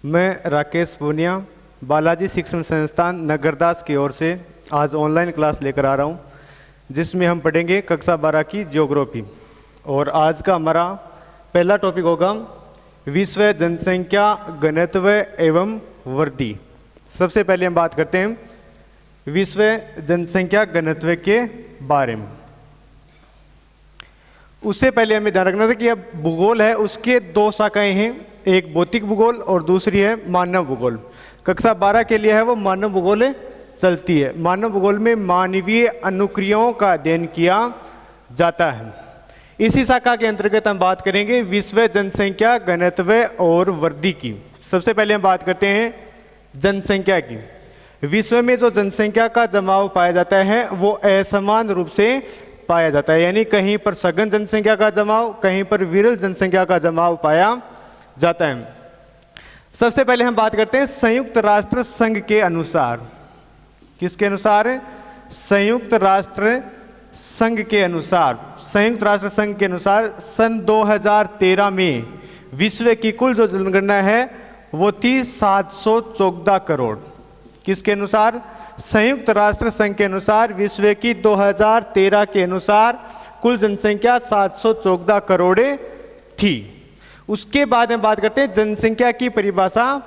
मैं राकेश पूनिया बालाजी शिक्षण संस्थान नगरदास की ओर से आज ऑनलाइन क्लास लेकर आ रहा हूँ, जिसमें हम पढ़ेंगे कक्षा 12 की ज्योग्राफी। और आज का हमारा पहला टॉपिक होगा विश्व जनसंख्या घनत्व एवं वृद्धि। सबसे पहले हम बात करते हैं विश्व जनसंख्या घनत्व के बारे में। उससे पहले हमें ध्यान रखना था कि अब भूगोल है, उसके दो शाखाएं हैं, एक भौतिक भूगोल और दूसरी है मानव भूगोल। कक्षा 12 के लिए है वो मानव भूगोल चलती है। मानव भूगोल में मानवीय अनुक्रियाओं का अध्ययन किया जाता है। इसी शाखा के अंतर्गत हम बात करेंगे विश्व जनसंख्या घनत्व और वृद्धि की। सबसे पहले हम बात करते हैं जनसंख्या की। विश्व में जो जनसंख्या का जमाव पाया जाता है वो असमान रूप से पाया जाता है, यानी कहीं पर सघन जनसंख्या का जमाव, कहीं पर विरल जनसंख्या का जमाव पाया जाता है। सबसे पहले हम बात करते हैं संयुक्त राष्ट्र संघ के अनुसार। किसके अनुसार? संयुक्त राष्ट्र संघ के अनुसार। संयुक्त राष्ट्र संघ के अनुसार सन 2013 में विश्व की कुल जो जनगणना है वो थी 714 करोड़। किसके अनुसार? संयुक्त राष्ट्र संघ के अनुसार विश्व की 2013 के अनुसार कुल जनसंख्या 714 करोड़ थी। उसके बाद हम बात करते हैं जनसंख्या की परिभाषा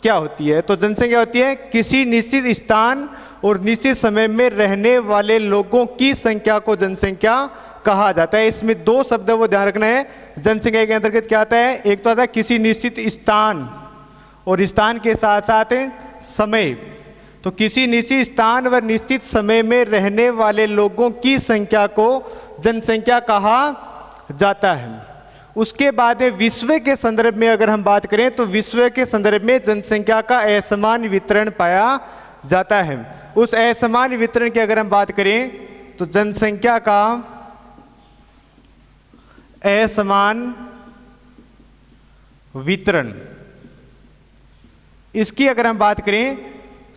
क्या होती है। तो जनसंख्या होती है किसी निश्चित स्थान और निश्चित समय में रहने वाले लोगों की संख्या को जनसंख्या कहा जाता है। इसमें दो शब्द वो ध्यान रखना है। जनसंख्या के अंतर्गत क्या आता है? एक तो आता है किसी निश्चित स्थान, और स्थान के साथ साथ समय। तो किसी निश्चित स्थान व निश्चित समय में रहने वाले लोगों की संख्या को जनसंख्या कहा जाता है। उसके बाद विश्व के संदर्भ में अगर हम बात करें तो विश्व के संदर्भ में जनसंख्या का असमान वितरण पाया जाता है। उस असमान वितरण की अगर हम बात करें तो जनसंख्या का असमान वितरण, इसकी अगर हम बात करें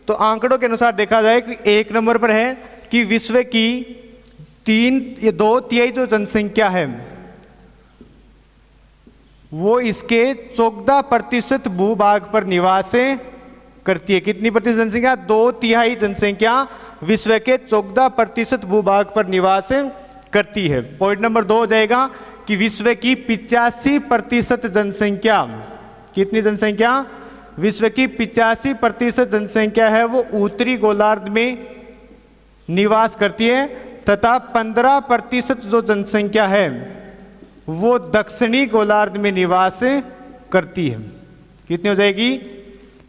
तो आंकड़ों के अनुसार देखा जाए कि एक नंबर पर है कि विश्व की 2/3 जो जनसंख्या है वो इसके 14% भूभाग पर निवास करती है। कितनी प्रतिशत जनसंख्या? 2/3 जनसंख्या विश्व के 14% भूभाग पर निवास करती है। पॉइंट नंबर 2 हो जाएगा कि विश्व की 85% जनसंख्या, कितनी जनसंख्या? विश्व की 85% जनसंख्या है वो उत्तरी गोलार्ध में निवास करती है, तथा 15% जो जनसंख्या है वो दक्षिणी गोलार्ध में निवास करती है। कितनी हो जाएगी?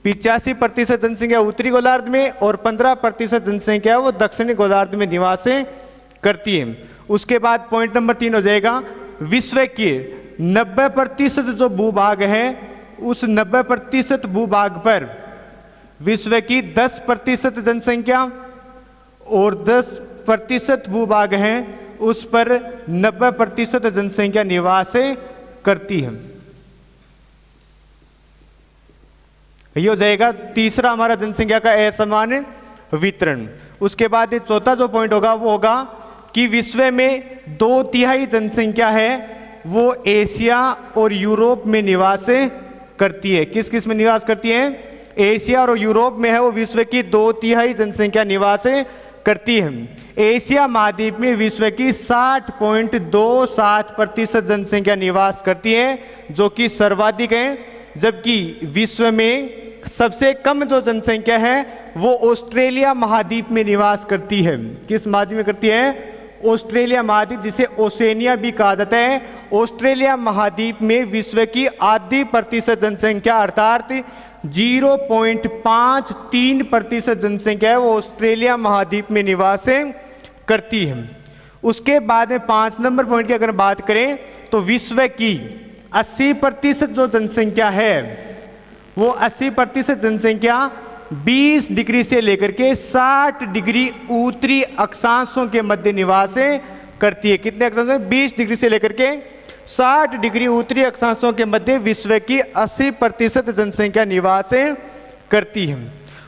85% जनसंख्या उत्तरी गोलार्ध में और 15% जनसंख्या वो दक्षिणी गोलार्ध में निवास करती है। उसके बाद पॉइंट नंबर 3 हो जाएगा विश्व के 90% जो भूभाग है उस 90% भूभाग पर विश्व की 10% जनसंख्या और 10% भूभाग है उस पर 90% जनसंख्या निवास करती है। ये हो जाएगा तीसरा हमारा जनसंख्या का असमान वितरण। उसके बाद ये चौथा जो पॉइंट होगा वो होगा कि विश्व में 2/3 जनसंख्या है वो एशिया और यूरोप में निवास करती है। किस किस में निवास करती है? एशिया और यूरोप में है वो विश्व की 2/3 जनसंख्या निवास करती है। एशिया महाद्वीप में विश्व की 60.27% जनसंख्या निवास करती है, जो कि सर्वाधिक है। जबकि विश्व में सबसे कम जो जनसंख्या है वो ऑस्ट्रेलिया महाद्वीप में निवास करती है। किस महाद्वीप में करती है? ऑस्ट्रेलिया महाद्वीप, जिसे ओसेनिया भी कहा जाता है। ऑस्ट्रेलिया महाद्वीप में विश्व की आधी प्रतिशत जनसंख्या अर्थात 0.53% जनसंख्या है वो ऑस्ट्रेलिया महाद्वीप में निवास करती है। उसके बाद में 5 नंबर पॉइंट की अगर बात करें तो विश्व की 80% जो जनसंख्या है वो 80% जनसंख्या 20 डिग्री से लेकर के 60 डिग्री उत्तरी अक्षांशों के मध्य निवास करती है। कितने अक्षांश? 20 डिग्री से लेकर के 60 डिग्री उत्तरी अक्षांशों के मध्य विश्व की 80% जनसंख्या निवास करती है।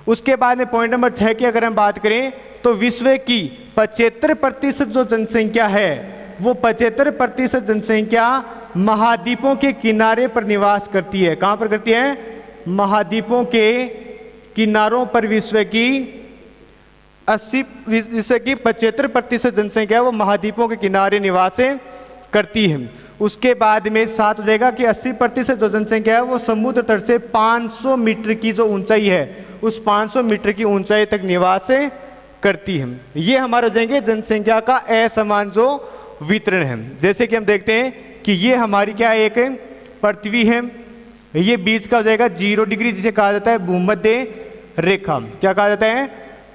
उसके बाद में पॉइंट नंबर 6 की अगर हम बात करें तो विश्व की 75% जो जनसंख्या है वो 75% जनसंख्या महाद्वीपों के किनारे पर निवास करती है। कहां पर करती है? महाद्वीपों के किनारों पर विश्व की 75% जनसंख्या वो महाद्वीपों के किनारे निवास करती है। उसके बाद में 7 हो जाएगा कि 80% जो जनसंख्या है वो समुद्र तट से 500 मीटर की जो ऊंचाई है उस 500 मीटर की ऊंचाई तक निवास करती है। ये हमारे हो जाएंगे जनसंख्या का असमान जो वितरण है। जैसे कि हम देखते हैं कि ये हमारी क्या एक पृथ्वी है, ये बीच का हो जाएगा 0 डिग्री, जिसे कहा जाता है भूमध्य रेखा। क्या कहा जाता है?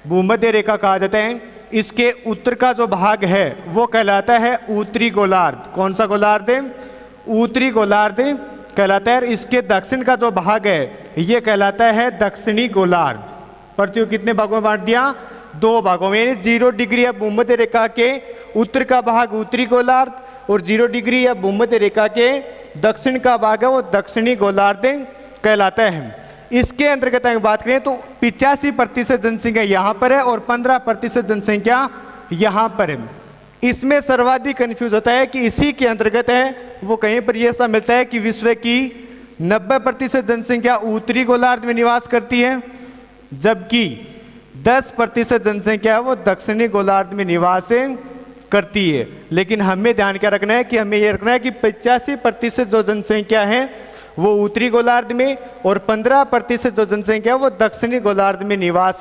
भूमध्य रेखा कहा जाता है। इसके उत्तर का जो भाग है वो कहलाता है उत्तरी गोलार्ध। कौन सा गोलार्ध है? उत्तरी गोलार्ध कहलाता है। इसके दक्षिण का जो भाग है ये कहलाता है दक्षिणी गोलार्ध। पृथ्वी को कितने भागों में बांट दिया? 2 भागों में। 0 डिग्री या भूमध्य रेखा के उत्तर का भाग उत्तरी गोलार्ध और 0 डिग्री या भूमध्य रेखा के दक्षिण का भाग है वो दक्षिणी गोलार्ध कहलाता है। इसके अंतर्गत अगर बात करें तो 85% जनसंख्या यहाँ पर है और 15% जनसंख्या यहाँ पर है। इसमें सर्वाधिक कंफ्यूज होता है कि इसी के अंतर्गत है वो कहीं पर ये ऐसा मिलता है कि विश्व की 90% जनसंख्या उत्तरी गोलार्ध में निवास करती है, जबकि 10% जनसंख्या वो दक्षिणी गोलार्ध में निवास करती है। लेकिन हमें ध्यान क्या रखना है कि हमें यह रखना है कि 85% जो जनसंख्या है वो उत्तरी गोलार्ध में और 15% जो जनसंख्या वो दक्षिणी गोलार्ध में निवास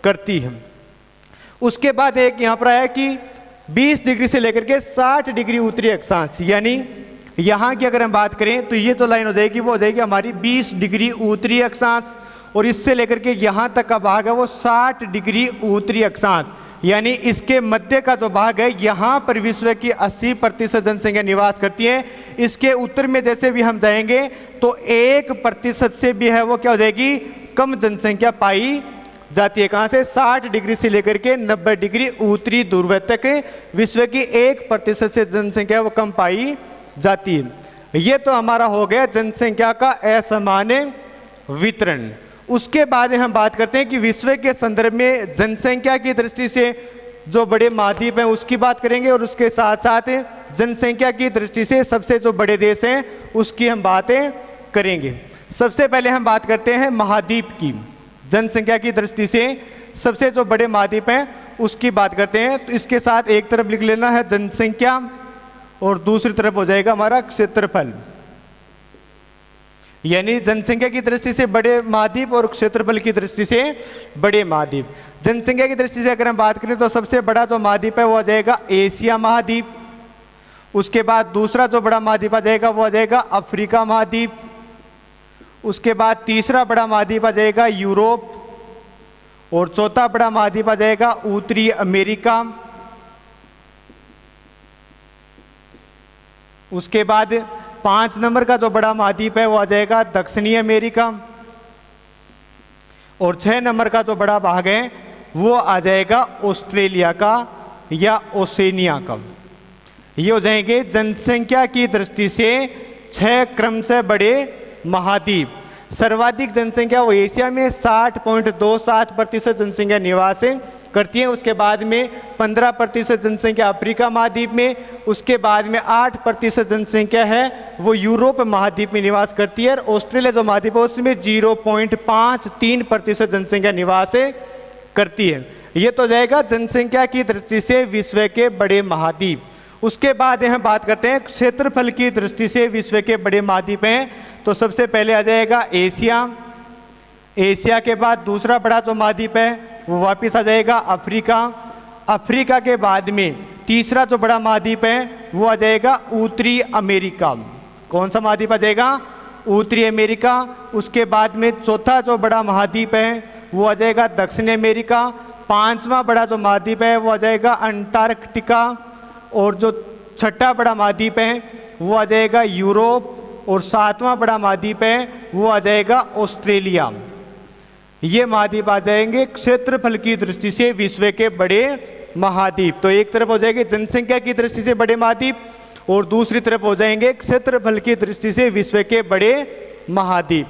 करती है। उसके बाद एक यहाँ पर आया कि 20 डिग्री से लेकर के 60 डिग्री उत्तरी अक्षांश, यानी यहाँ की अगर हम बात करें तो ये जो लाइन हो जाएगी वो हो जाएगी हमारी 20 डिग्री उत्तरी अक्षांश और इससे लेकर के यहाँ तक का भाग है वो 60 डिग्री उत्तरी अक्षांश, यानी इसके मध्य का जो भाग है यहाँ पर विश्व की 80% जनसंख्या निवास करती है। इसके उत्तर में जैसे भी हम जाएंगे तो 1% से भी है वो क्या हो जाएगी? कम जनसंख्या पाई जाती है। कहाँ से? 60 डिग्री से लेकर के 90 डिग्री उत्तरी ध्रुव तक विश्व की 1% से जनसंख्या वो कम पाई जाती है। ये तो हमारा हो गया जनसंख्या का असमान वितरण। उसके बाद हम बात करते हैं कि विश्व के संदर्भ में जनसंख्या की दृष्टि से जो बड़े महाद्वीप हैं उसकी बात करेंगे और उसके साथ साथ जनसंख्या की दृष्टि से सबसे जो बड़े देश हैं उसकी हम बातें करेंगे। सबसे पहले हम बात करते हैं महाद्वीप की। जनसंख्या की दृष्टि से सबसे जो बड़े महाद्वीप हैं उसकी बात करते हैं। तो इसके साथ एक तरफ लिख लेना है जनसंख्या और दूसरी तरफ हो जाएगा हमारा क्षेत्रफल, यानी जनसंख्या की दृष्टि से बड़े महाद्वीप और क्षेत्रफल की दृष्टि से बड़े महाद्वीप। जनसंख्या की दृष्टि से अगर हम बात करें तो सबसे बड़ा जो महाद्वीप है वो आ जाएगा एशिया महाद्वीप। उसके बाद दूसरा जो बड़ा महाद्वीप आ जाएगा वो आ जाएगा अफ्रीका महाद्वीप। उसके बाद तीसरा बड़ा महाद्वीप आ जाएगा यूरोप और चौथा बड़ा महाद्वीप आ जाएगा उत्तरी अमेरिका। उसके बाद 5 नंबर का जो बड़ा महाद्वीप है वो आ जाएगा दक्षिणी अमेरिका और 6 नंबर का जो बड़ा भाग है वो आ जाएगा ऑस्ट्रेलिया का या ओसेनिया का। ये हो जाएंगे जनसंख्या की दृष्टि से 6 क्रम से बड़े महाद्वीप। सर्वाधिक जनसंख्या वो एशिया में 60.27% जनसंख्या निवास करती है। उसके बाद में 15% जनसंख्या अफ्रीका महाद्वीप में। उसके बाद में 8% जनसंख्या है वो यूरोप महाद्वीप में निवास करती है और ऑस्ट्रेलिया जो महाद्वीप है उसमें 0.53% जनसंख्या निवास करती है। ये तो जाएगा जनसंख्या की दृष्टि से विश्व के बड़े महाद्वीप। उसके बाद हम बात करते हैं क्षेत्रफल की दृष्टि से विश्व के बड़े महाद्वीप हैं। तो सबसे पहले आ जाएगा एशिया। एशिया के बाद दूसरा बड़ा जो महाद्वीप है वो वापस आ जाएगा अफ्रीका। अफ्रीका के बाद में तीसरा जो बड़ा महाद्वीप है वो आ जाएगा उत्तरी अमेरिका। कौन सा महाद्वीप आ जाएगा? उत्तरी अमेरिका। उसके बाद में चौथा जो बड़ा महाद्वीप है वो आ जाएगा दक्षिण अमेरिका। 5वां बड़ा जो महाद्वीप है वो आ जाएगा अंटार्कटिका और जो 6ठा बड़ा महाद्वीप है वो आ जाएगा यूरोप और 7वां बड़ा महाद्वीप है वो आ जाएगा ऑस्ट्रेलिया। ये महाद्वीप आ जाएंगे क्षेत्रफल की दृष्टि से विश्व के बड़े महाद्वीप। तो एक तरफ हो जाएंगे जनसंख्या की दृष्टि से बड़े महाद्वीप और दूसरी तरफ हो जाएंगे क्षेत्रफल की दृष्टि से विश्व के बड़े महाद्वीप।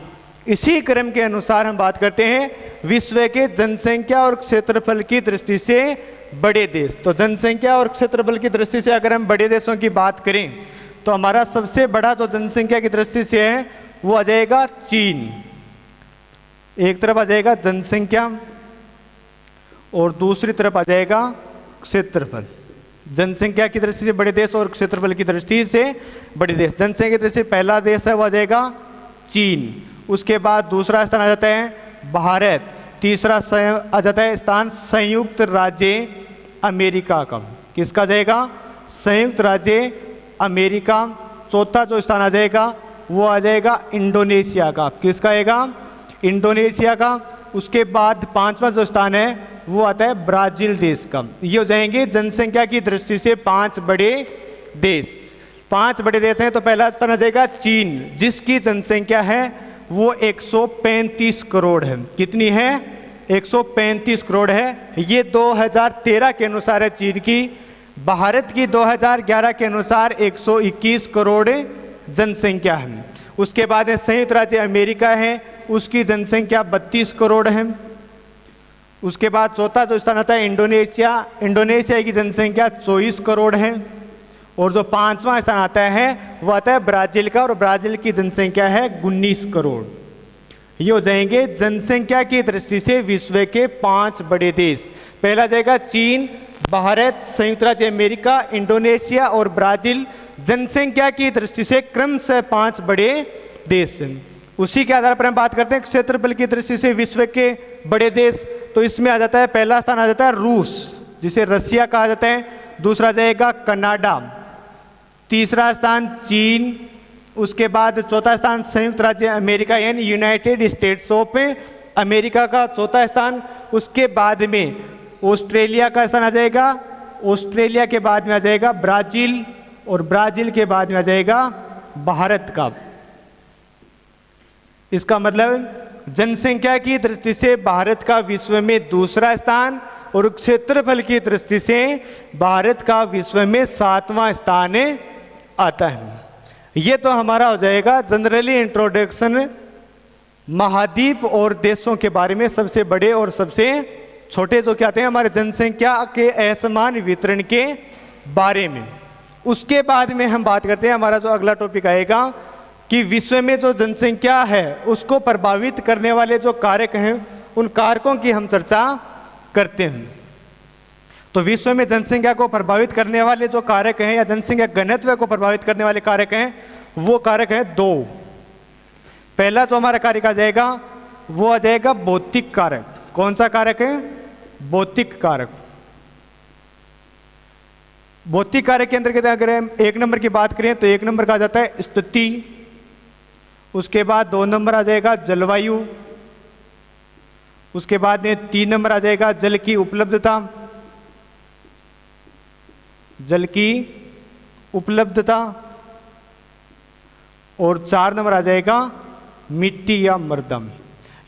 इसी क्रम के अनुसार हम बात करते हैं विश्व के जनसंख्या और क्षेत्रफल की दृष्टि से बड़े देश। तो जनसंख्या और क्षेत्रफल की दृष्टि से अगर हम बड़े देशों की बात करें तो हमारा सबसे बड़ा जो जनसंख्या की दृष्टि से है वो आ जाएगा चीन। एक तरफ आ जाएगा जनसंख्या और दूसरी तरफ आ जाएगा क्षेत्रफल। जनसंख्या की दृष्टि से बड़े देश और क्षेत्रफल की दृष्टि से बड़े देश। जनसंख्या की दृष्टि से पहला देश है वो आ जाएगा चीन, उसके बाद दूसरा स्थान आ जाता है भारत, तीसरा आ जाता है स्थान संयुक्त राज्य अमेरिका का। किसका जाएगा? संयुक्त राज्य अमेरिका। चौथा जो स्थान आ जाएगा वो आ जाएगा इंडोनेशिया का। किसका आएगा? इंडोनेशिया का। उसके बाद पांचवा जो स्थान है वो आता है ब्राजील देश का। ये हो जाएंगे जनसंख्या की दृष्टि से 5 बड़े देश। 5 बड़े देश हैं तो पहला स्थान आ जाएगा चीन, जिसकी जनसंख्या है वो 135 करोड़ है। कितनी है? 135 करोड़ है। ये 2013 के अनुसार है चीन की। भारत की 2011 के अनुसार 121 करोड़ जनसंख्या है। उसके बाद संयुक्त राज्य अमेरिका है, उसकी जनसंख्या 32 करोड़ है। उसके बाद चौथा जो स्थान आता है इंडोनेशिया, इंडोनेशिया की जनसंख्या 24 करोड़ है। और जो पांचवा स्थान आता है वो आता है ब्राजील का, और ब्राजील की जनसंख्या है 19 करोड़। ये हो जाएंगे जनसंख्या की दृष्टि से विश्व के 5 बड़े देश। पहला जाएगा चीन, भारत, संयुक्त राज्य अमेरिका, इंडोनेशिया और ब्राजील। जनसंख्या की दृष्टि से क्रमशः 5 बड़े देश हैं। उसी के आधार पर हम बात करते हैं क्षेत्रफल की दृष्टि से विश्व के बड़े देश। तो इसमें आ जाता है पहला स्थान आ जाता है रूस, जिसे रसिया कहा जाता है। दूसरा जाएगा कनाडा, तीसरा स्थान चीन, उसके बाद चौथा स्थान संयुक्त राज्य अमेरिका यानी यूनाइटेड स्टेट्स ऑफ अमेरिका का चौथा स्थान। उसके बाद में ऑस्ट्रेलिया का स्थान आ जाएगा, ऑस्ट्रेलिया के बाद में आ जाएगा ब्राजील, और ब्राजील के बाद में आ जाएगा भारत का। इसका मतलब जनसंख्या की दृष्टि से भारत का विश्व में दूसरा स्थान, और क्षेत्रफल की दृष्टि से भारत का विश्व में 7वां स्थान आता है। ये तो हमारा हो जाएगा जनरली इंट्रोडक्शन महाद्वीप और देशों के बारे में, सबसे बड़े और सबसे छोटे जो क्या आते हैं हमारे जनसंख्या के असमान वितरण के बारे में। उसके बाद में हम बात करते हैं, हमारा जो अगला टॉपिक आएगा कि विश्व में जो जनसंख्या है उसको प्रभावित करने वाले जो कारक हैं उन कारकों की हम चर्चा करते हैं। तो विश्व में जनसंख्या को प्रभावित करने वाले जो कारक हैं या जनसंख्या घनत्व को प्रभावित करने वाले कारक हैं वो कारक है 2। पहला जो हमारा कारक आ जाएगा वो आ जाएगा भौतिक कारक। कौन सा कारक है? भौतिक कारक। भौतिक कारक के अंतर्गत अगर हम 1 नंबर की बात करें तो 1 नंबर का आ जाता है स्थिति। उसके बाद 2 नंबर आ जाएगा जलवायु। उसके बाद में 3 नंबर आ जाएगा जल की उपलब्धता, जल की उपलब्धता। और 4 नंबर आ जाएगा मिट्टी या मृदा।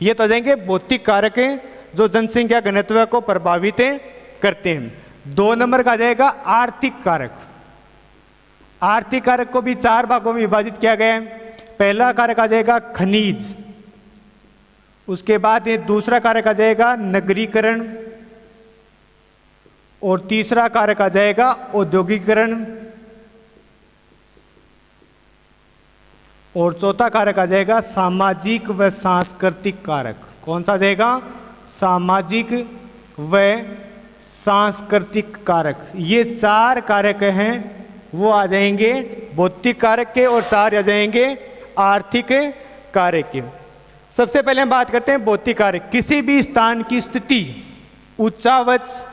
ये तो आ जाएंगे भौतिक कारक हैं जो जनसंख्या घनत्व को प्रभावित करते हैं। 2 नंबर का आ जाएगा आर्थिक कारक। आर्थिक कारक को भी 4 भागों में विभाजित किया गया है। पहला कारक आ जाएगा खनिज, उसके बाद ये दूसरा कारक आ जाएगा नगरीकरण, और तीसरा कारक आ जाएगा औद्योगिकरण, और चौथा कारक आ जाएगा सामाजिक व सांस्कृतिक कारक। कौन सा आ जाएगा? सामाजिक व सांस्कृतिक कारक। ये 4 कारक हैं वो आ जाएंगे भौतिक कारक के, और 4 आ जाएंगे आर्थिक कारक के। सबसे पहले हम बात करते हैं भौतिक कारक। किसी भी स्थान की स्थिति, उच्चावच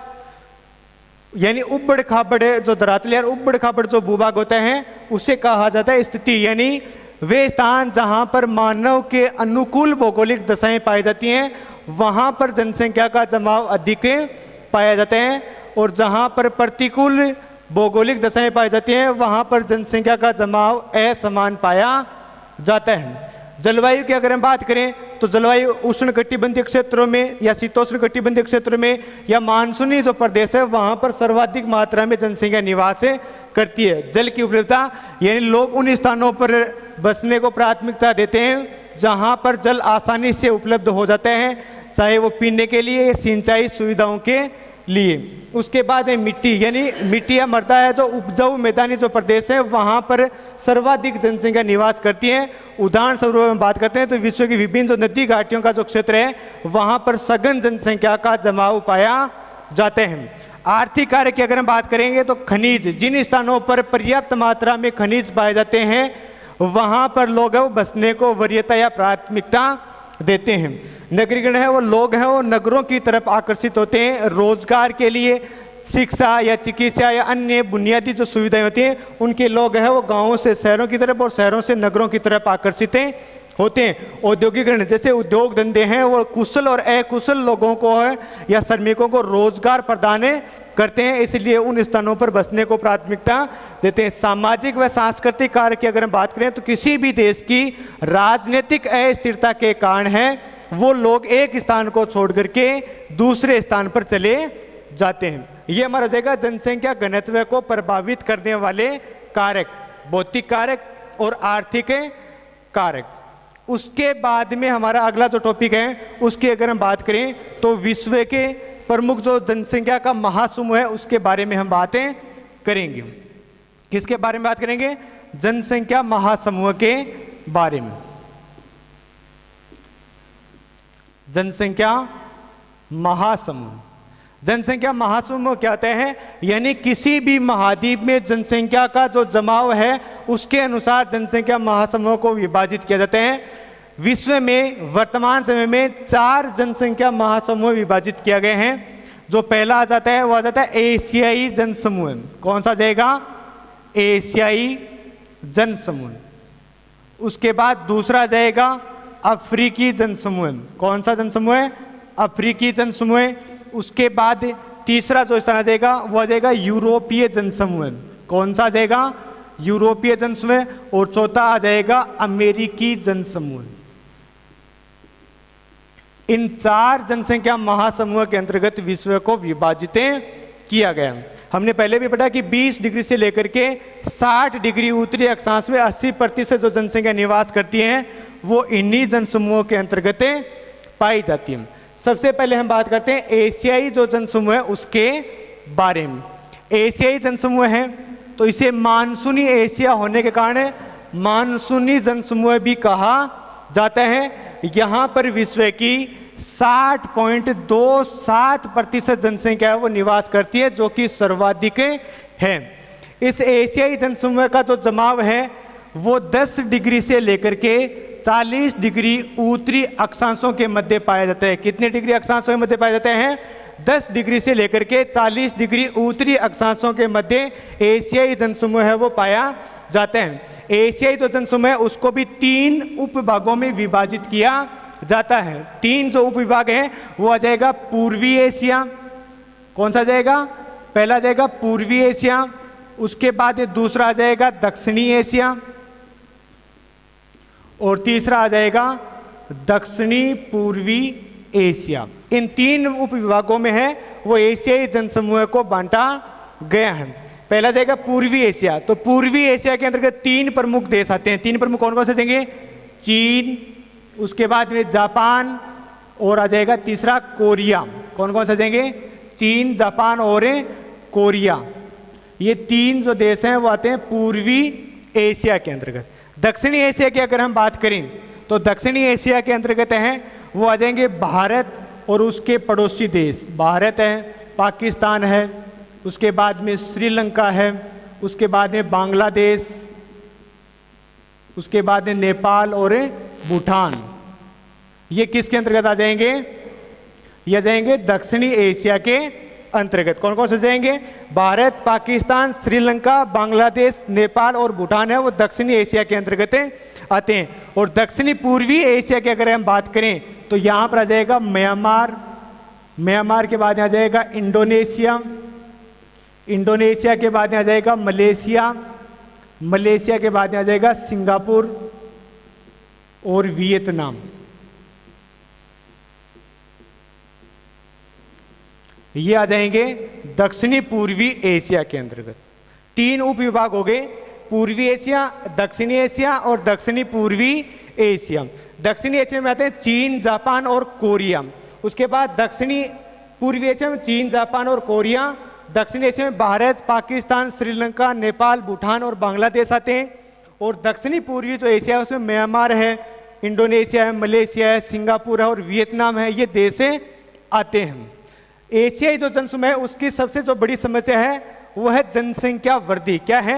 यानी उबड़ खाबड़ जो धरातल और उबड़ खाबड़ जो भूभाग होता है उसे कहा जाता है स्थिति। यानी वे स्थान जहां पर मानव के अनुकूल भौगोलिक दशाएं पाई जाती हैं वहां पर जनसंख्या का जमाव अधिक पाया जाता है, और जहां पर प्रतिकूल भौगोलिक दशाएं पाई जाती हैं वहां पर जनसंख्या का जमाव असमान पाया जाता है। जलवायु की अगर हम बात करें तो जलवायु उष्णकटिबंधीय क्षेत्रों में या शीतोष्णकटिबंधीय क्षेत्रों में या मानसूनी जो प्रदेश है वहां पर सर्वाधिक मात्रा में जनसंख्या निवास करती है। जल की उपलब्धता यानी लोग उन स्थानों पर बसने को प्राथमिकता देते हैं जहां पर जल आसानी से उपलब्ध हो जाते हैं, चाहे वो पीने के लिए सिंचाई सुविधाओं के लिए। उसके बाद है मिट्टी, यानी मिट्टी या मृदा है जो उपजाऊ मैदानी जो प्रदेश है वहाँ पर सर्वाधिक जनसंख्या निवास करती है। उदाहरण स्वरूप हम बात करते हैं तो विश्व की विभिन्न जो नदी घाटियों का जो क्षेत्र है वहाँ पर सघन जनसंख्या का जमाव पाया जाते हैं। आर्थिक कार्य की अगर हम बात करेंगे तो खनिज, जिन स्थानों पर पर्याप्त मात्रा में खनिज पाए जाते हैं वहाँ पर लोग है वो बसने को वरीयता या प्राथमिकता देते हैं। नगरीकरण है वो लोग हैं वो नगरों की तरफ आकर्षित होते हैं रोजगार के लिए, शिक्षा या चिकित्सा या अन्य बुनियादी जो सुविधाएं होती हैं उनके लोग हैं वो गांवों से शहरों की तरफ और शहरों से नगरों की तरफ आकर्षित होते हैं। औद्योगिकरण, जैसे उद्योग धंधे हैं वो कुशल और अकुशल लोगों को है या श्रमिकों को रोजगार प्रदान करते हैं, इसलिए उन स्थानों पर बसने को प्राथमिकता देते हैं। सामाजिक व सांस्कृतिक कार्य की अगर हम बात करें तो किसी भी देश की राजनीतिक अस्थिरता के कारण है वो लोग एक स्थान को छोड़ करके दूसरे स्थान पर चले जाते हैं। ये हमारा हो जाएगा जनसंख्या घनत्व को प्रभावित करने वाले कारक, भौतिक कारक और आर्थिक कारक। उसके बाद में हमारा अगला जो टॉपिक है उसकी अगर हम बात करें तो विश्व के प्रमुख जो जनसंख्या का महासमूह है उसके बारे में हम बातें करेंगे। किसके बारे में बात करेंगे? जनसंख्या महासमूह के बारे में। जनसंख्या महासमूह, जनसंख्या महासमूह क्या होता है? यानी किसी भी महाद्वीप में जनसंख्या का जो जमाव है उसके अनुसार जनसंख्या महासमूह को विभाजित किया जाता है। विश्व में वर्तमान समय में 4 जनसंख्या महासमूह विभाजित किया गए हैं। जो पहला आ जाता है वो आ जाता है एशियाई जनसमूह। कौन सा जाएगा? एशियाई जनसमूह। उसके बाद दूसरा जाएगा अफ्रीकी जनसमूह। कौन सा जनसमूह है? अफ्रीकी जनसमूह। उसके बाद तीसरा जो स्थान आ जाएगा वो आ जाएगा यूरोपीय जनसमूह। कौन सा जाएगा? यूरोपीय जनसमूह। और चौथा आ जाएगा अमेरिकी जनसमूह। इन 4 जनसंख्या महासमूह के अंतर्गत विश्व को विभाजित किया गया। हमने पहले भी पढ़ा कि 20 डिग्री से लेकर के 60 डिग्री उत्तरी अक्षांश में 80% जो जनसंख्या निवास करती है वो इन्हीं जनसमूहों के अंतर्गत पाई जाती है। सबसे पहले हम बात करते हैं एशियाई जो जनसमूह है उसके बारे में। एशियाई जनसमूह है तो इसे मानसूनी एशिया होने के कारण मानसूनी जनसमूह भी कहा जाता है। यहाँ पर विश्व की 60.27% जनसंख्या वो निवास करती है जो कि सर्वाधिक है। इस एशियाई जनसमूह का जो जमाव है वो 10 डिग्री से लेकर के 40 डिग्री उत्तरी अक्षांशों के मध्य पाया जाता है। कितने डिग्री अक्षांशों के मध्य पाए जाते हैं? 10 डिग्री से लेकर के 40 डिग्री उत्तरी अक्षांशों के मध्य एशियाई जनसमूह है वो पाया जाता है। एशियाई जो जनसमूह है उसको भी 3 उपभागों में विभाजित किया जाता है। 3 जो उपविभाग हैं वो आ जाएगा पूर्वी एशिया। कौन सा जाएगा? पहला जाएगा पूर्वी एशिया। उसके बाद दूसरा आ जाएगा दक्षिणी एशिया और तीसरा आ जाएगा दक्षिणी पूर्वी एशिया। इन 3 उपविभागों में है वो एशियाई जनसमूह को बांटा गया है। पहला जाएगा पूर्वी एशिया। तो पूर्वी एशिया के अंतर्गत 3 प्रमुख देश आते हैं। 3 प्रमुख कौन कौन से देंगे? चीन, उसके बाद में जापान और आ जाएगा तीसरा कोरिया। कौन कौन से देंगे? चीन, जापान और कोरिया। ये 3 जो देश हैं वो आते हैं पूर्वी एशिया के अंतर्गत। दक्षिणी एशिया की अगर हम बात करें तो दक्षिणी एशिया के अंतर्गत हैं वो आ जाएंगे भारत और उसके पड़ोसी देश। भारत है, पाकिस्तान है, उसके बाद में श्रीलंका है, उसके बाद में बांग्लादेश, उसके बाद में नेपाल और भूटान। ये किसके अंतर्गत आ जाएंगे? ये जाएंगे दक्षिणी एशिया के अंतर्गत। कौन कौन से जाएंगे? भारत, पाकिस्तान, श्रीलंका, बांग्लादेश, नेपाल और भूटान है वो दक्षिणी एशिया के अंतर्गत आते हैं। और दक्षिणी पूर्वी एशिया की अगर हम बात करें तो यहाँ पर आ जाएगा म्यांमार। म्यांमार के बाद आ जाएगा इंडोनेशिया। इंडोनेशिया के बाद आ जाएगा मलेशिया। मलेशिया के बाद आ जाएगा सिंगापुर और वियतनाम। ये आ जाएंगे दक्षिणी पूर्वी एशिया के अंतर्गत। 3 उपविभाग हो गए, पूर्वी एशिया, दक्षिणी एशिया और दक्षिणी पूर्वी एशिया। दक्षिणी एशिया में आते हैं चीन, जापान और कोरिया। उसके बाद दक्षिणी पूर्वी एशिया में चीन, जापान और कोरिया। दक्षिण एशिया में भारत, पाकिस्तान, श्रीलंका, नेपाल, भूटान और बांग्लादेश आते हैं। और दक्षिणी पूर्वी जो एशिया है उसमें म्यांमार है, इंडोनेशिया है, मलेशिया है, सिंगापुर है और वियतनाम है, ये देश आते हैं। एशियाई जो जनसमूह है उसकी सबसे जो बड़ी समस्या है वो है जनसंख्या वृद्धि। क्या है?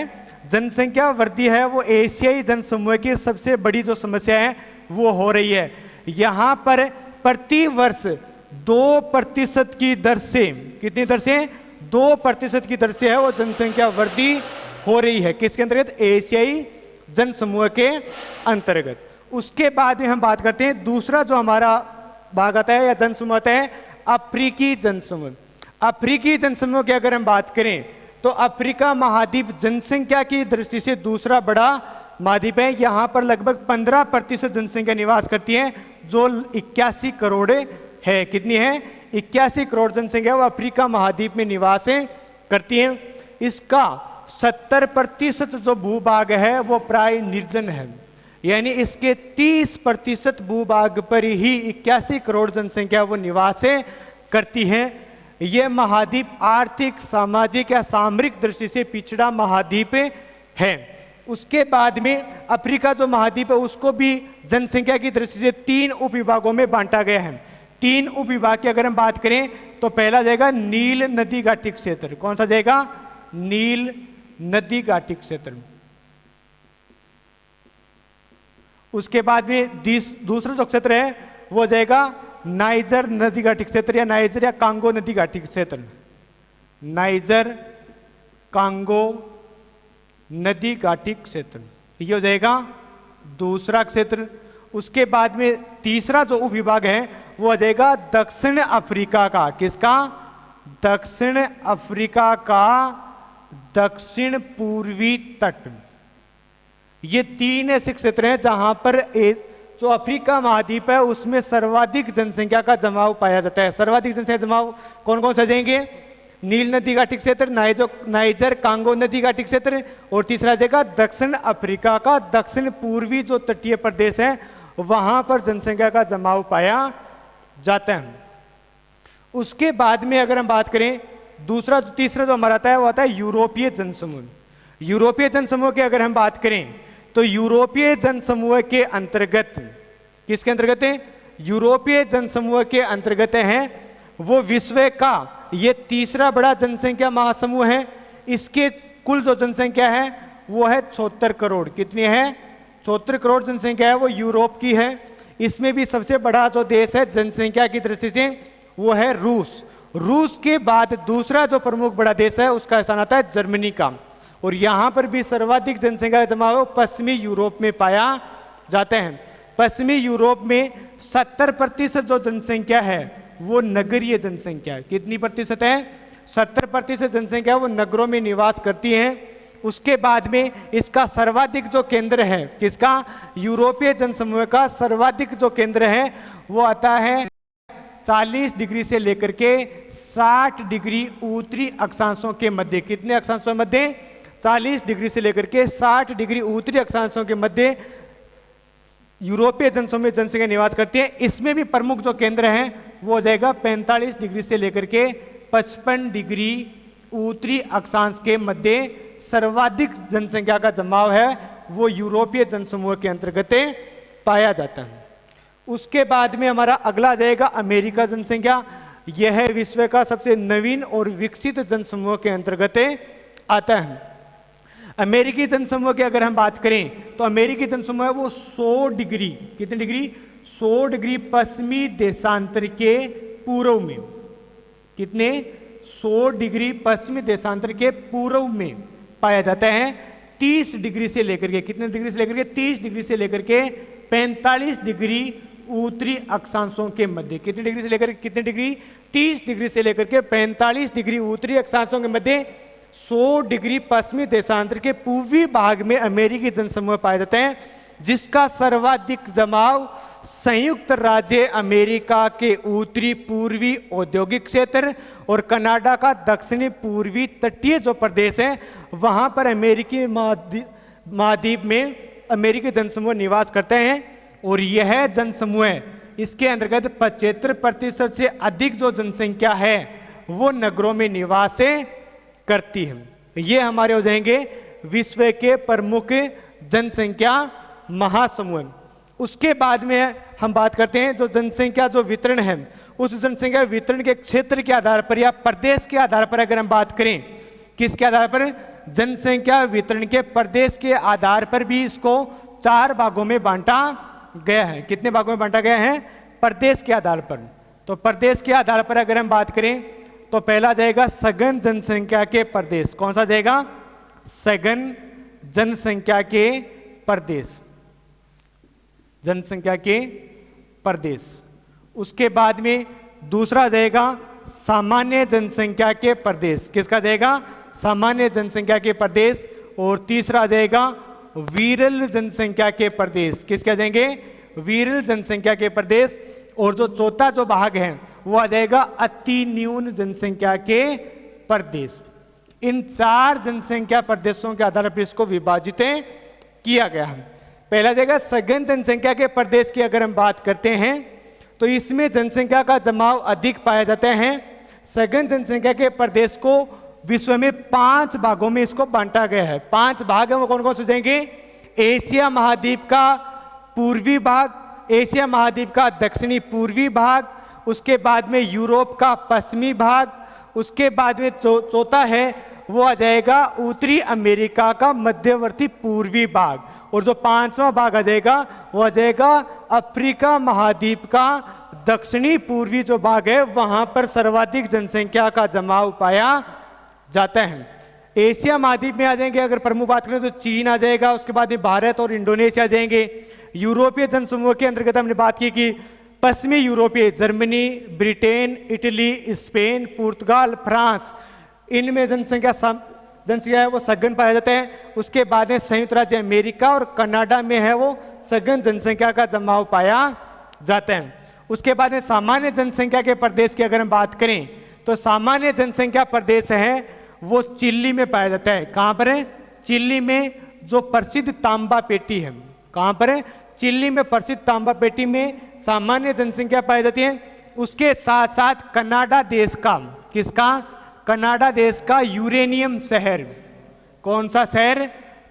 जनसंख्या वृद्धि है वो एशियाई जनसमूह की सबसे बड़ी जो समस्या है वो हो रही है। यहाँ पर प्रति वर्ष 2% की दर से, कितनी दर से? 2% की दर से है वो जनसंख्या वृद्धि हो रही है। किसके अंतर्गत? एशियाई जनसमूह के अंतर्गत। उसके बाद में हम बात करते हैं दूसरा जो हमारा भाग आता है या जनसमूह आता है, अफ्रीकी जनसमूह। अफ्रीकी जनसमूह की अगर हम बात करें तो अफ्रीका महाद्वीप जनसंख्या की दृष्टि से दूसरा बड़ा महाद्वीप है। यहाँ पर लगभग 15% जनसंख्या निवास करती है, जो 81 करोड़ है। कितनी है? 81 करोड़ जनसंख्या वो अफ्रीका महाद्वीप में निवास करती है। इसका 70% जो भूभाग है वो प्राय निर्जन है, यानी इसके 30% भूभाग पर ही 81 करोड़ जनसंख्या वो निवास करती है। यह महाद्वीप आर्थिक, सामाजिक या सामरिक दृष्टि से पिछड़ा महाद्वीप है। उसके बाद में अफ्रीका जो महाद्वीप है उसको भी जनसंख्या की दृष्टि से 3 उपविभागों में बांटा गया है। 3 उपविभाग की अगर हम बात करें तो पहला जाएगा नील नदी घाटी क्षेत्र। कौन सा जाएगा? नील नदी घाटी क्षेत्र। उसके बाद में दूसरा जो क्षेत्र है वो जाएगा नाइजर नदी घाटी क्षेत्र या नाइजर या कांगो नदी घाटी क्षेत्र। नाइजर कांगो नदी घाटी क्षेत्र ये हो जाएगा दूसरा क्षेत्र। उसके बाद में तीसरा जो उपविभाग है वो हो जाएगा दक्षिण अफ्रीका का। किसका? दक्षिण अफ्रीका का दक्षिण पूर्वी तट। ये 3 ऐसे क्षेत्र हैं जहां पर जो अफ्रीका महाद्वीप है उसमें सर्वाधिक जनसंख्या का जमाव पाया जाता है। सर्वाधिक जनसंख्या जमाव कौन कौन से जाएंगे? नील नदी घाटी क्षेत्र, नाइजर कांगो नदी घाटी क्षेत्र, और तीसरा जगह दक्षिण अफ्रीका का दक्षिण पूर्वी जो तटीय प्रदेश है वहां पर जनसंख्या का जमाव पाया जाता है। उसके बाद में अगर हम बात करें तीसरा जो हमारा आता है वो आता है यूरोपीय जनसमूह। यूरोपीय जनसमूह की अगर हम बात करें तो यूरोपीय जनसमूह के अंतर्गत, किसके अंतर्गत है? यूरोपीय जनसमूह के अंतर्गत है वो विश्व का ये तीसरा बड़ा जनसंख्या महासमूह है। इसके कुल जो जनसंख्या है वो है 76 करोड़। कितनी है? 74 करोड़ जनसंख्या है वो यूरोप की है। इसमें भी सबसे बड़ा जो देश है जनसंख्या की दृष्टि से वो है रूस। रूस के बाद दूसरा जो प्रमुख बड़ा देश है उसका स्थान आता है जर्मनी का। और यहां पर भी सर्वाधिक जनसंख्या का जमाव पश्चिमी यूरोप में पाया जाता है। पश्चिमी यूरोप में 70% जो जनसंख्या है वो नगरीय जनसंख्या है। कितनी प्रतिशत है? 70% जनसंख्या वो नगरों में निवास करती है। उसके बाद में इसका सर्वाधिक जो केंद्र है, किसका? यूरोपीय जनसमूह का सर्वाधिक जो केंद्र है वो आता है 40 डिग्री से लेकर के 60 डिग्री उत्तरी अक्षांशों के मध्य। कितने अक्षांशों के मध्य? 40 डिग्री से लेकर के 60 डिग्री उत्तरी अक्षांशों के मध्य यूरोपीय जनसमूह जनसंख्या निवास करती है। इसमें भी प्रमुख जो केंद्र है वो हो जाएगा 45 डिग्री से लेकर के 55 डिग्री उत्तरी अक्षांश के मध्य सर्वाधिक जनसंख्या का जमाव है वो यूरोपीय जनसमूह के अंतर्गत पाया जाता है। उसके बाद में हमारा अगला जाएगा अमेरिका जनसंख्या। यह है विश्व का सबसे नवीन और विकसित जनसमूह के अंतर्गत आता है। अमेरिकी जनसमूह की अगर हम बात करें तो अमेरिकी जनसमूह है वो 100 डिग्री, कितनी डिग्री? 100 डिग्री पश्चिमी देशांतर के पूर्व में। कितने? 100 डिग्री पश्चिमी देशांतर के पूर्व में पाया जाता है। 30 डिग्री से लेकर के, कितने डिग्री से लेकर के? 30 डिग्री से लेकर के 45 डिग्री उत्तरी अक्षांशों के मध्य। कितनी डिग्री से लेकर कितने डिग्री? 30 डिग्री से लेकर के 45 डिग्री उत्तरी अक्षांशों के मध्य 100 डिग्री पश्चिमी देशांतर के पूर्वी भाग में अमेरिकी जनसमूह पाए जाते हैं, जिसका सर्वाधिक जमाव संयुक्त राज्य अमेरिका के उत्तरी पूर्वी औद्योगिक क्षेत्र और कनाडा का दक्षिणी पूर्वी तटीय जो प्रदेश है वहां पर अमेरिकी महाद्वीप में अमेरिकी जनसमूह निवास करते हैं। और यह जनसमूह इसके अंतर्गत 75% से अधिक जो जनसंख्या है वो नगरों में निवास करती है। ये हमारे हो जाएंगे विश्व के प्रमुख जनसंख्या महासमूह। उसके बाद में हम बात करते हैं जो जनसंख्या जो वितरण है, उस जनसंख्या वितरण के क्षेत्र के आधार पर या प्रदेश के आधार पर अगर हम बात करें, किसके आधार पर, जनसंख्या वितरण के प्रदेश के आधार पर भी इसको 4 भागों में बांटा गया है। कितने भागों में बांटा गया है, प्रदेश के आधार पर। तो प्रदेश के आधार पर अगर हम बात करें तो पहला जाएगा सघन जनसंख्या के प्रदेश। कौन सा जाएगा, सघन जनसंख्या के प्रदेश, जनसंख्या के प्रदेश। उसके बाद में दूसरा जाएगा सामान्य जनसंख्या के प्रदेश। किसका जाएगा, सामान्य जनसंख्या के प्रदेश। और तीसरा जाएगा विरल जनसंख्या के प्रदेश। किसके जाएंगे, विरल जनसंख्या के प्रदेश। और जो चौथा जो भाग है वो आ जाएगा अति न्यून जनसंख्या के प्रदेश। इन 4 जनसंख्या प्रदेशों के आधार पर इसको विभाजित किया गया है। पहला जगह सघन जनसंख्या के प्रदेश की अगर हम बात करते हैं तो इसमें जनसंख्या का जमाव अधिक पाया जाता है। सघन जनसंख्या के प्रदेश को विश्व में 5 भागों में इसको बांटा गया है। 5 भाग है, वो कौन कौन से जाएंगे, एशिया महाद्वीप का पूर्वी भाग, एशिया महाद्वीप का दक्षिणी पूर्वी भाग, उसके बाद में यूरोप का पश्चिमी भाग, उसके बाद में चौथा है वो आ जाएगा उत्तरी अमेरिका का मध्यवर्ती पूर्वी भाग। और जो 5वां भाग आ जाएगा वो आ जाएगा अफ्रीका महाद्वीप का दक्षिणी पूर्वी जो भाग है, वहां पर सर्वाधिक जनसंख्या का जमाव पाया जाता है। एशिया महाद्वीप में आ जाएंगे अगर प्रमुख बात करें तो चीन आ जाएगा, उसके बाद में भारत और इंडोनेशिया आ जाएंगे। यूरोपीय जनसमूह के अंतर्गत हमने बात की कि पश्चिमी यूरोपीय जर्मनी, ब्रिटेन, इटली, स्पेन, पुर्तगाल, फ्रांस, इनमें जनसंख्या है वो सघन पाया जाता है। उसके बाद में संयुक्त राज्य अमेरिका और कनाडा में है वो सघन जनसंख्या का जमाव पाया जाता है। उसके बाद में सामान्य जनसंख्या के प्रदेश की अगर हम बात करें तो सामान्य जनसंख्या प्रदेश है वो चिली में पाया जाता है। कहाँ पर है, चिली में जो प्रसिद्ध तांबा पेटी है। कहाँ पर है, चिली में प्रसिद्ध तांबा पेटी में सामान्य जनसंख्या पाई जाती है। उसके साथ साथ कनाडा देश का, किसका, कनाडा देश का यूरेनियम शहर। कौन सा शहर,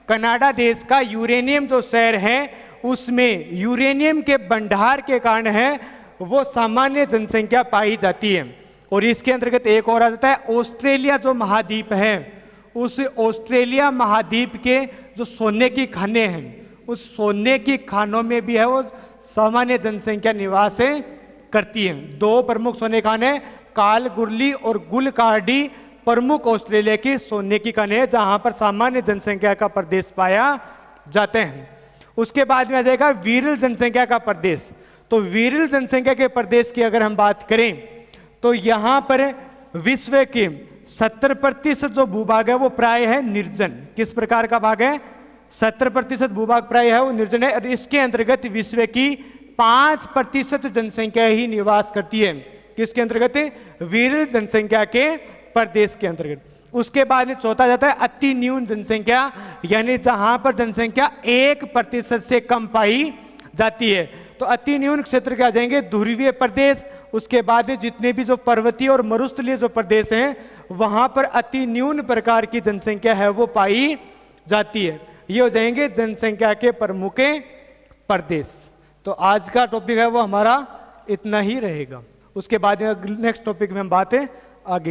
कनाडा देश का यूरेनियम जो शहर है उसमें यूरेनियम के भंडार के कारण है वो सामान्य जनसंख्या पाई जाती है। और इसके अंतर्गत एक और आ जाता है ऑस्ट्रेलिया जो महाद्वीप है, उस ऑस्ट्रेलिया महाद्वीप के जो सोने की खानें हैं, उस सोने की खानों में भी है वो सामान्य जनसंख्या निवास करती है। 2 प्रमुख सोने खाने, कालगुरली और गुलकार्डी प्रमुख ऑस्ट्रेलिया की सोने की खानें हैं जहां पर सामान्य जनसंख्या का प्रदेश पाया जाते हैं। उसके बाद में आ जाएगा विरल जनसंख्या का प्रदेश। तो विरल जनसंख्या के प्रदेश की अगर हम बात करें तो यहां पर विश्व के 70% जो भूभाग है वो प्राय है निर्जन। किस प्रकार का भाग है, 70% भूभाग प्राय है वो निर्जन है। और इसके अंतर्गत विश्व की 5% जनसंख्या ही निवास करती है। किसके अंतर्गत, विरल जनसंख्या के प्रदेश के अंतर्गत। उसके बाद चौथा जाता है अति न्यून जनसंख्या, यानी जहां पर जनसंख्या 1% से कम पाई जाती है। तो अति न्यून क्षेत्र के आ जाएंगे ध्रुवीय प्रदेश। उसके बाद जितने भी जो पर्वतीय और मरुस्थलीय जो प्रदेश हैं वहां पर अति न्यून प्रकार की जनसंख्या है वो पाई जाती है। ये हो जाएंगे जनसंख्या के प्रमुख प्रदेश। तो आज का टॉपिक है वो हमारा इतना ही रहेगा। उसके बाद में नेक्स्ट टॉपिक में हम बातें आगे